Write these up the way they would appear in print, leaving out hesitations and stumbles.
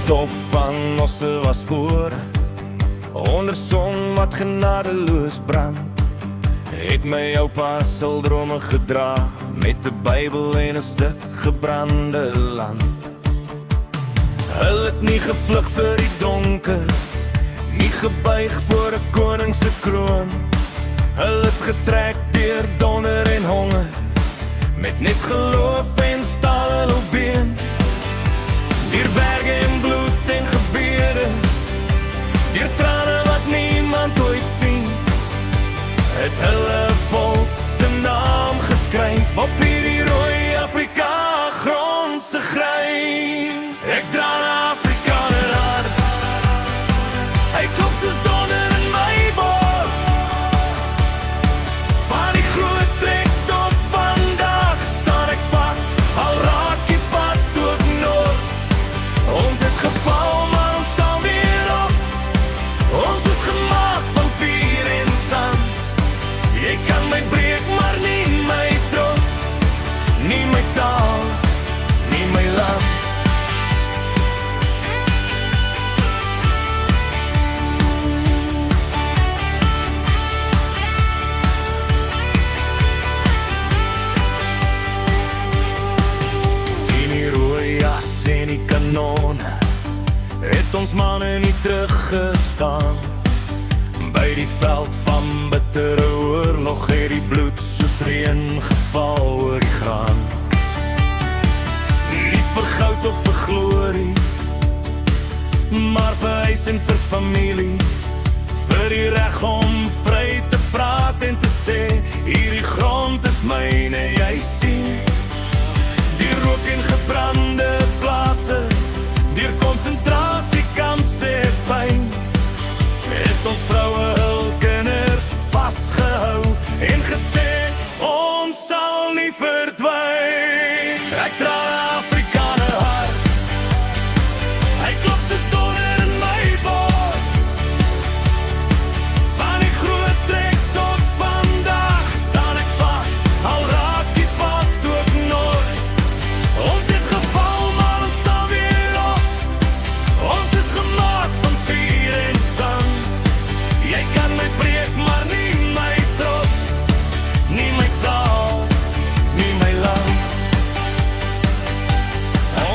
stof van osse was spore onder son wat genadeloos brand. Het my oupa sal drome gedra met 'n Bybel en 'n stuk gebrande land. Hulle het nie gevlug vir die donker, nie gebuig voor 'n koning se kroon. Hulle het getrek deur donder en honger, met net geloof en staal hulle been. Deur berge en bloed en gebede, deur trane wat niemand ooit sien, het hulle volk se naam geskryf op hierdie rooi Afrika grond se grein. Ek dra 'n Afrikaner hart, hy klop soos donder in my bors. Van die groot trek tot vandag staan ek vas, al raak die pad ook nors. Ons het geval, maar ons staan weer op. Ons is gemaak van vuur en sand. Jy kan my breek, maar nie my trots, nie my taal, nie my land. Teen die rooi jas en die kanone het ons manne nie teruggestaan. By die veld van bittere oorlog het die bloed soos reën geval oor die graan. Nie vir goud of vir glorie, maar vir huis en vir familie, vir die reg om vry te praat en te sê, hierdie grond is myne, jy sien. Die rook en gebrande plase, deur konsentrasiekamp se pyn, het ons vroue hul kinders vasgehou en gesê, ons sal nie verdwyn. Ek dra 'n Afrikaner hart, hy klop soos donder in my bors. Van die groot trek tot vandag staan ek vas, al raak die pad ook nors. Ons het geval, maar ons staan weer op. Ons is gemaak van vuur en sand. Jy kan my breek, maar nie my trots, nie my taal, nie my land.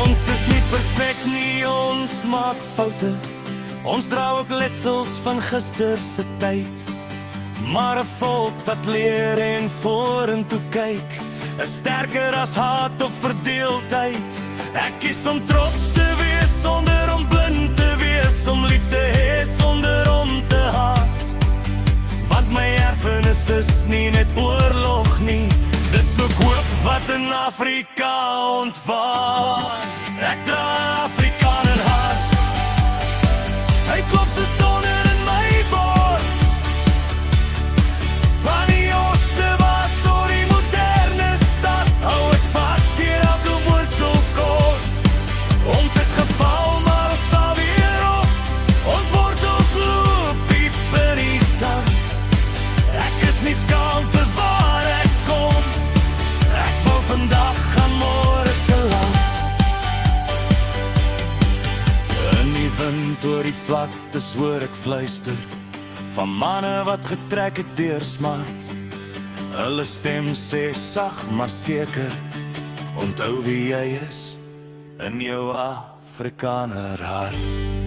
Ons is nie perfek nie, ons maak foute. Ons dra ook letsels van gister se tyd. Maar 'n volk wat leer en vorentoe kyk, is sterker as haat of verdeeldheid. Ek kies om trots te wees sonder om blind te wees, om lief te hê sonder om te haat. Want my erfenis is nie net oorlog nie, dis ook hoop wat in Afrika ontwaan. Ek dra 'n Afrikaner hart, hy klop soos donder in my bors. Van die osse wat door die moderne stad, hou ek vas deur elke worstelkoers. Ons het geval, maar ons staan weer op. Ons wortels loop diep in die sand. Ek is nie skaam vir waar ek kom, ek bou vandag aan môre se land. In die wind oor die vlaktes hoor ek fluister van manne wat getrek het deur smart. Hulle stem sê sag maar seker, onthou wie jy is in jou Afrikaner hart.